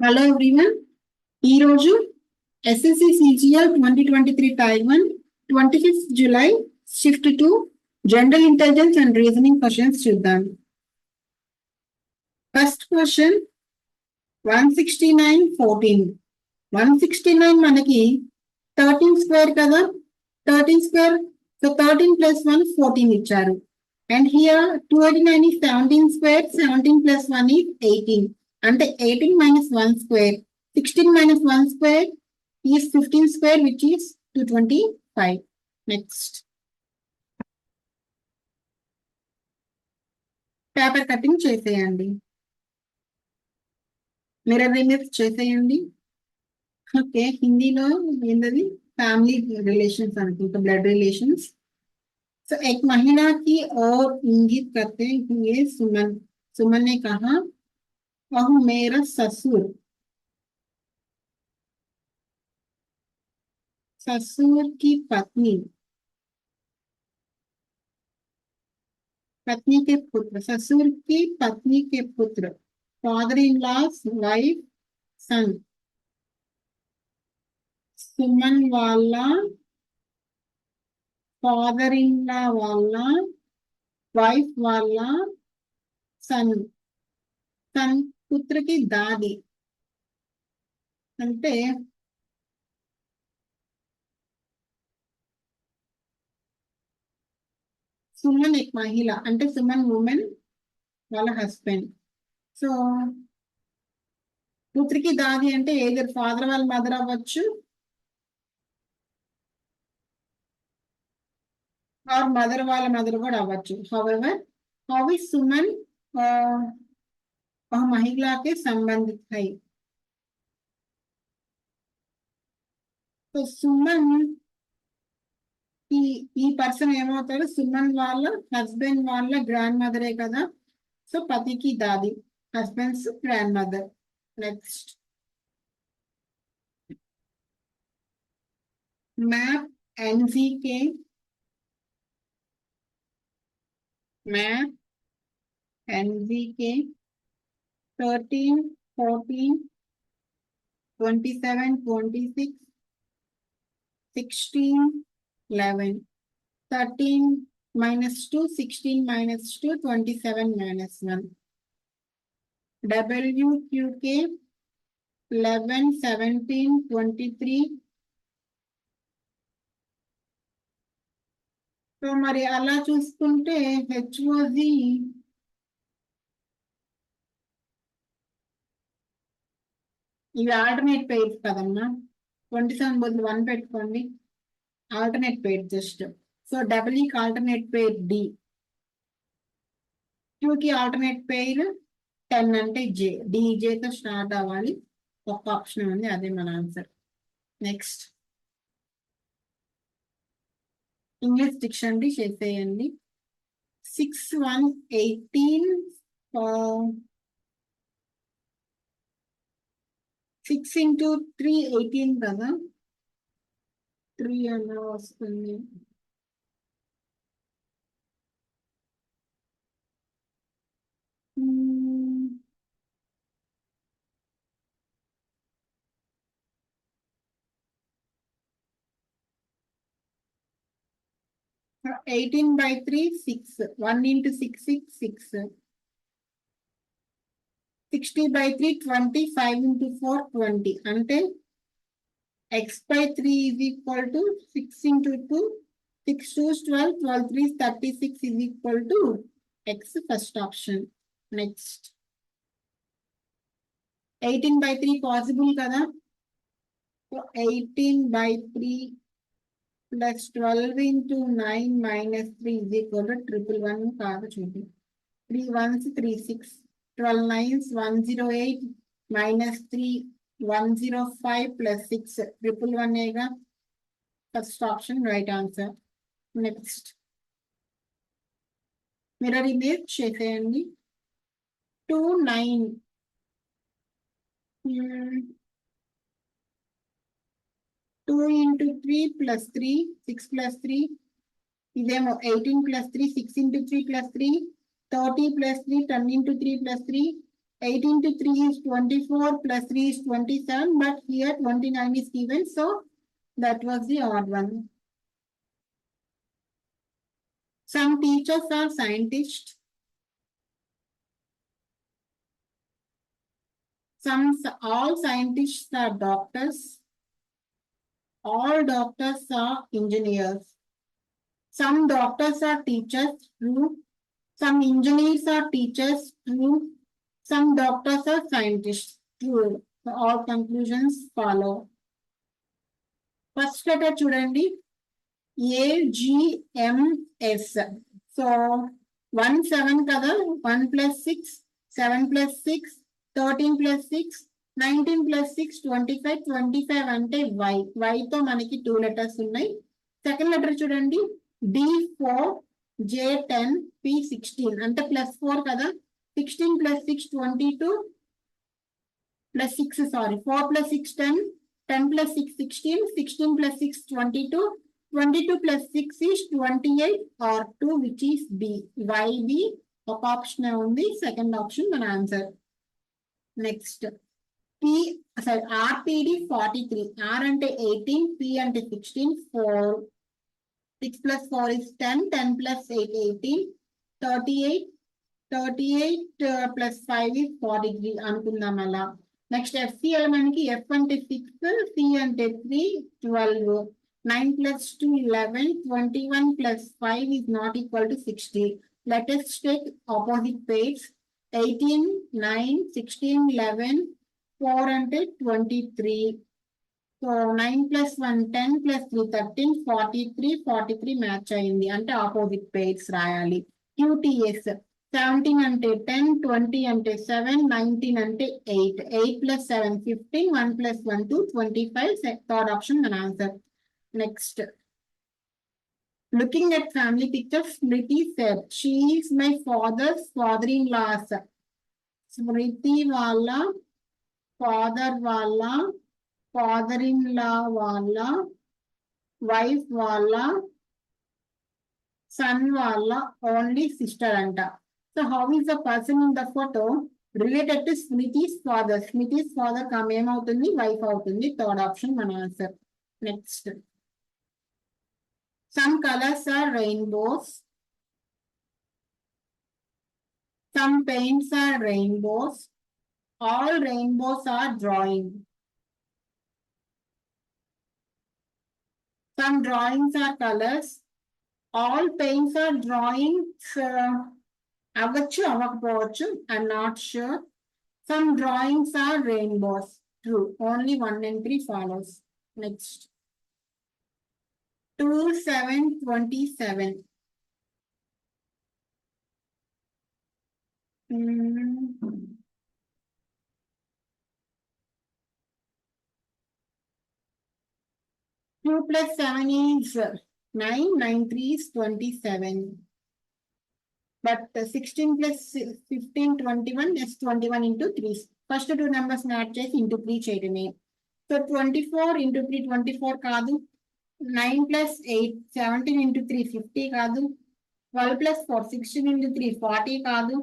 Hello everyone. ఈరోజు SSC CGL 2023 tier 1 25th July shift 2 general intelligence and reasoning questions చూద్దాం. First question 169 14 మనకి 13 square కదా, 13 square. So 13 plus 1 14 ఇచ్చారు. And here 289 is 17 square, 17 plus 1 is 18. అంటే 18 minus 1 square, 16 minus 1 square is 15 square, which is 225. Next. Paper cutting చేసేయండి, mirror image చేసేయండి. Okay, హిందీలో ఏంటది? Family relations అనుకుంటా, బ్లడ్ రిలేషన్స్. సో एक महिला की ओर इंगित करते हुए सुमन सुमन ने कहा, वह मेरा ससुर ससुर की पत्नी पत्नी के पुत्र, ससुर की पत्नी के पुत्र, फादर इन लॉस वाइफ सन. सुमन वाला फादर इन लॉ वाला वाइफ वाला सन. सन पुत्र की दादी. అంటే సుమన్ एक మహిళ అంటే సుమన్ ఉమెన్ వాళ్ళ హస్బెండ్. సో పుత్రికి దాది అంటే ఏదో ఫాదర్ వాళ్ళ మదర్ అవ్వచ్చు, और मदर वाला मदर కూడా అవ్వచ్చు. however how is सुमन वह महिला के संबंधित है. तो सुमन ఈ పర్సన్ ఏమవుతాడు? సుమన్ వాళ్ళ హస్బెండ్ వాళ్ళ గ్రాండ్ మదరే కదా. సో పతికి దాది, husband's grandmother. Next, map NGK map NGK 13 14 27 26 16 11. 13 minus 2, 16 minus 2, 27 minus 1. WQK 11 17 23. So మరి అలా చూసుకుంటే హెచ్ఓజి ఇవి ఆల్టర్నేట్ పేర్స్ కదమ్మా. 27 బదులు 1 పెట్టుకోండి, ఆల్టర్నేట్ పేర్ జస్ట్. సో డబ్ల్యూకి ఆల్టర్నేట్ పేర్ డి, క్యూకి ఆల్టర్నేట్ పేర్ 10 అంటే జే. డిజేతో స్టార్ట్ అవ్వాలి, ఒక్క ఆప్షన్ ఉంది, అదే మన ఆన్సర్. నెక్స్ట్, ఇంగ్లీష్ డిక్షనరీ చేసేయండి. 6 1 18 6 into 3 18 కదా, 3 అలా వస్తుంది. So 18 by 3 6, 1 into 6 is 6. 60 by 3 20, 5 into 4 20. అంటే x by 3 is equal to 6 into 2, 6 2 is 12, 12 3 is 36 is equal to x, first option. Next, 18 by 3 possible కదా. So 18 by 3 plus 12 into 9 minus 3 is equal to 111 కాదు చూడండి. 3 1s 3 6, 12 9s 108 minus 3 105 plus 6 111 ఏగా. First option right answer. Next, mirror image చేసేయండి. 2 9 2 into 3 plus 3 6 plus 3. ఇదేమో 18 plus 3 6 into 3 plus 3 30 plus 3 10 into 3 plus 3 8 into 3 is 24 plus 3 is 27, but here 29 is given, so that was the odd one. Some teachers are scientists. All scientists are doctors. All doctors are engineers. Some doctors are teachers, true. Some engineers are teachers, true. Some doctors are scientists, true. So all conclusions follow. First letter చూడండి AGMS. So 1 7 కదా 1 plus 6 7 plus 6 13 plus 6 19 plus 6 25 25 అంటే Y. Y తో మనకి 2 letters ఉన్నాయి. Second letter చూడండి D4 J10 P16 అంటే +4 కదా 16 plus 6 22 plus 6 sorry 4 plus 6 10 10 plus 6 16 16 plus 6 22 22 plus 6 is 28 or 2 which is B. YB ఒక ఆప్షన్ ఉంది సెకండ్ ఆప్షన్ మన ఆన్సర్. నెక్స్ట్ RPD 43 R అంటే 18 P అంటే 16 4 6 plus 4 is 10 10 plus 8 18 38 38 plus 5 is 43 అనుకుందాం అలా. నెక్స్ట్ FCL మనకి F అంటే 6 C అంటే 3 12 9 plus 2 11 21 plus 5 is not equal to 60. Let us take opposite pairs 18 9 16 11 4 అంటే 23. So 9 plus 1 10 plus 3 13 43 43 మ్యాచ్ అయింది అంటే ఆపోజిట్ పేర్స్ రాయాలి. QTS 17 అంటే 10 20 అంటే 7 19 అంటే 8 8 plus 7 15 1 plus 1 2 25 థర్డ్ ఆప్షన్ మన answer. Next looking at family picture Smriti said she is my father's father-in-law. స్మృతి వాళ్ళ father వాళ్ళ ఫాదర్ ఇన్ లా వాళ్ళ వైఫ్ వాళ్ళ సన్ వాళ్ళ ఓన్లీ సిస్టర్ అంట. So how is the person in the photo related to Smithi's father. Smithi's father come ఏమవుతుంది wife అవుతుంది. Third option మన answer. Next some colours are rainbows. Some paints are rainbows. All rainbows are drawing. Some drawings are colors. All paints are drawings. Avachchu avakapovachu. I'm not sure. Some drawings are rainbows. True. Only 1 and 3 follows. Next. 2 7 27. 2 plus 7 is 9, 9 3 is 27. But 16 plus 15, 21 is 21 into 3. First two numbers add chesi into 3 cheyadame. So 24 into 3, 24 kaadu. 9 plus 8, 17 into 3, 50 kaadu. 12 plus 4, 16 into 3, 40 kaadu.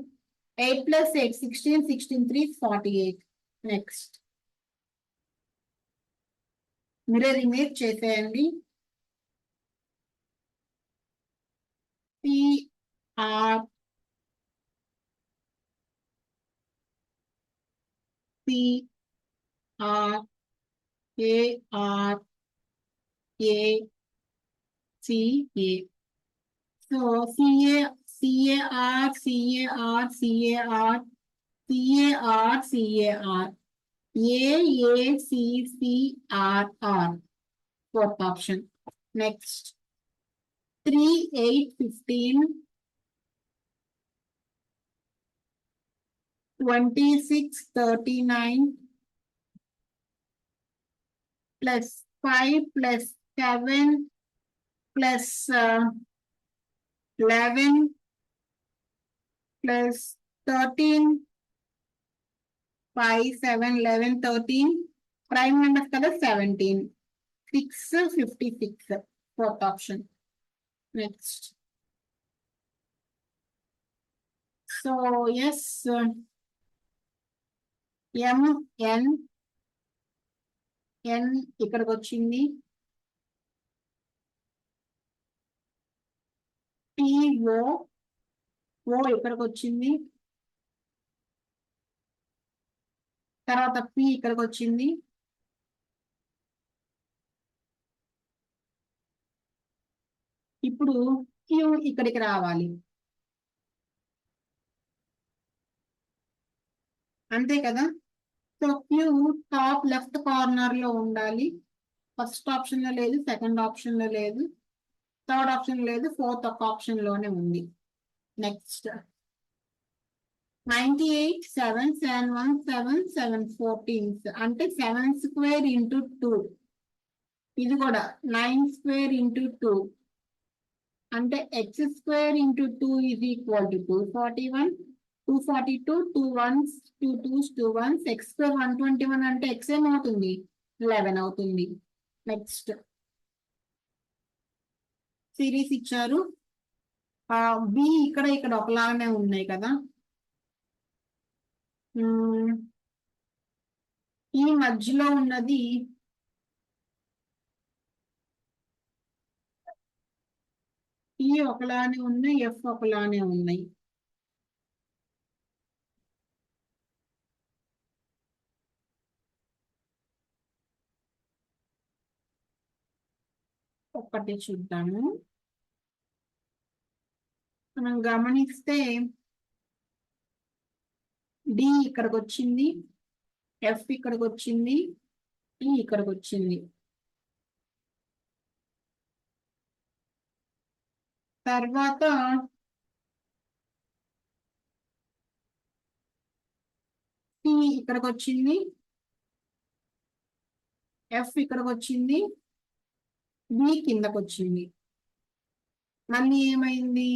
8 plus 8, 16, 16, 3 is 48. Next. Mirror image చేసేయండి. PR AR CA. So CAR AACCR. Fourth option. Next. 3 8 15 26 39 plus 5 plus 7 plus 11 plus 13 5 7 11 13 prime numbers kada 17 6 56. Fourth option. Next. So yes, ఎం ఎన్ ఎన్ ఇక్కడికి వచ్చింది, TO ఓ ఇక్కడికి వచ్చింది, తర్వాత P ఇక్కడికి వచ్చింది, ఇప్పుడు queue ఇక్కడికి రావాలి, అంతే కదా. So Q top left corner లో ఉండాలి. ఫస్ట్ ఆప్షన్ లో లేదు, సెకండ్ ఆప్షన్ లో లేదు, థర్డ్ ఆప్షన్ లేదు, ఫోర్త్ ఒక ఆప్షన్ లోనే ఉంది. నెక్స్ట్ 98 7 7 1 7 7 14 అంటే 7 స్క్వేర్ ఇంటూ 2, ఇది కూడా 9 స్క్వేర్ ఇంటూ 2 అంటే X square into 2 is equal to 241, 242, 2 1s 2 2s 2 1s, X square 121 అంటే ఎక్స్ ఏమవుతుంది 11 అవుతుంది. నెక్స్ట్ సిరీస్ ఇచ్చారు, బి ఇక్కడ ఇక్కడ ఒకలాగానే ఉన్నాయి కదా. ఈ మధ్యలో ఉన్నది ఈ ఒకలానే ఉన్నాయి, ఎఫ్ ఒకలానే ఉన్నాయి. ఒక్కటి చూద్దాము. మనం గమనిస్తే డి ఇక్కడికి వచ్చింది, ఎఫ్ ఇక్కడికి వచ్చింది, ఈ ఇక్కడికి వచ్చింది. తర్వాత సి ఇక్కడికి వచ్చింది, ఎఫ్ ఇక్కడికి వచ్చింది, బి కిందకి వచ్చింది. మళ్ళీ ఏమైంది,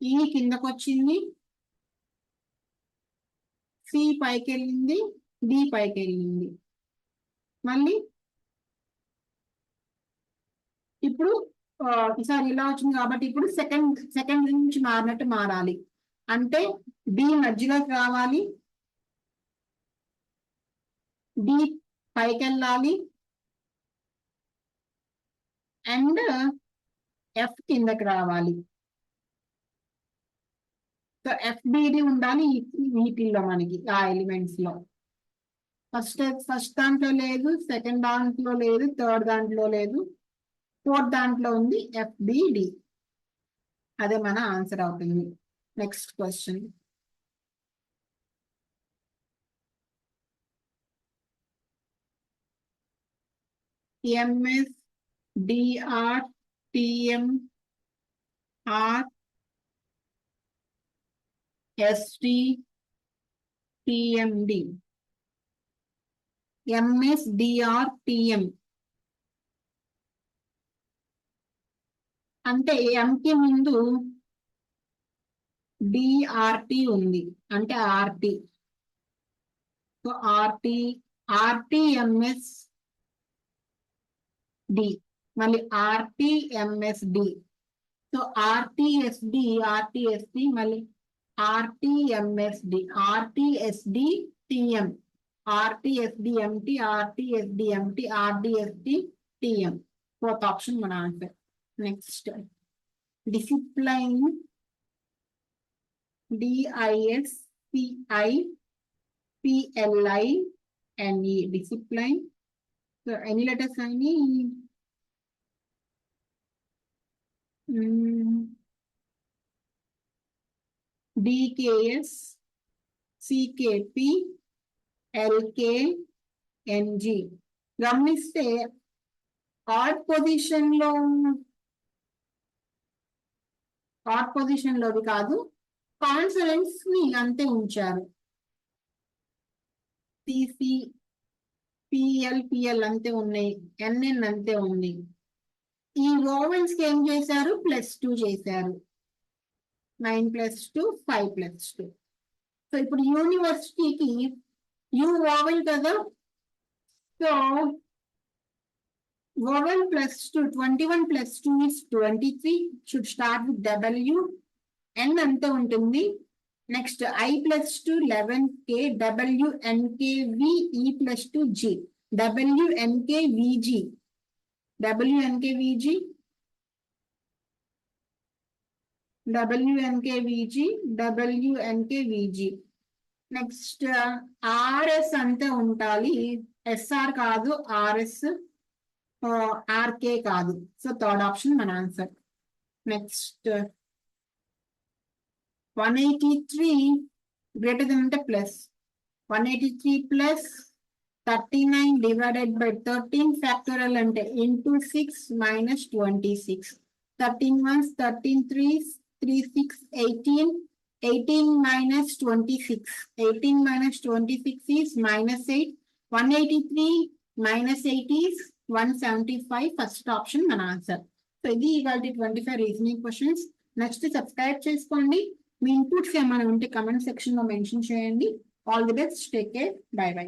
ఈ కిందకు వచ్చింది, సి పైకి వెళ్ళింది, డి పైకి వెళ్ళింది. మళ్ళీ ఇప్పుడు ఈసారి ఇలా వచ్చింది కాబట్టి ఇప్పుడు సెకండ్ నుంచి మారినట్టు మారాలి. అంటే డి మధ్యలోకి రావాలి, డి పైకి వెళ్ళాలి, అండ్ ఎఫ్ కిందకి రావాలి. సో ఎఫ్బిడి ఉండాలి వీటిల్లో మనకి ఆ ఎలిమెంట్స్ లో. ఫస్ట్ దాంట్లో లేదు, సెకండ్ దాంట్లో లేదు, థర్డ్ దాంట్లో లేదు, ఫోర్త్ దాంట్లో ఉంది ఎఫ్బిడి. అదే మన ఆన్సర్ అవుతుంది. Next question. MS DR TM R ST TMD. MS DR TM అంటే ఎంకి ముందు డిఆర్టి ఉంది, అంటే ఆర్టి. సో ఆర్టిఎంఎస్ డి, మళ్ళీ ఆర్టిఎంఎస్డి. సో ఆర్టిఎస్డి మళ్ళీ ఆర్టిఎంఎస్డి, ఆర్టిఎస్డి టిఎం, ఆర్టిఎస్డిఎంటి, ఆర్టిఎస్డిఎంటి, ఆర్డిఎస్డి టిఎం. ఫోర్త్ ఆప్షన్ మన answer. Next discipline DISPIPLINE, discipline. So any letters any DKS CKP LKNG. గమనిస్తే ఆడ్ పొజిషన్ లోది కాదు, కాన్సనెంట్స్ ని అంతే ఉంచారు. సిసి పిఎల్ అంతే ఉన్నాయి, ఎన్ఎన్ అంతే ఉంది. ఈ వోవెల్స్ కి ఏం చేశారు, +2 చేశారు. 9 + 2 5 + 2. సో ఇప్పుడు యూనివర్సిటీకి యు వోవెల్ కదా, so vowel +2, 21 + 2 is 23, should start with W. N అంతే ఉంటుంది, next I plus 2 11K WNKV E plus 2 G WNKVG WNKVG WNKVG WNKVG next RS అంతే ఉండాలి SR కాదు RS RK కాదు సో థర్డ్ ఆప్షన్ మన ఆన్సర్ నెక్స్ట్ 183 greater than అంటే plus 183 plus 39 divided by 13 factorial అంటే into 6 minus 26 13 ones 13 threes 3 6 18 18 minus 26 18 minus 26 is minus 8 183 minus 8 is 175 first option మన answer so ఇది ఇవాళ 25 రీజనింగ్ క్వశ్చన్స్ నెక్స్ట్ సబ్స్క్రైబ్ చేసుకోండి మీ inputs ఏమైనా ఉంటే comment section లో మెన్షన్ చేయండి all the best take care bye by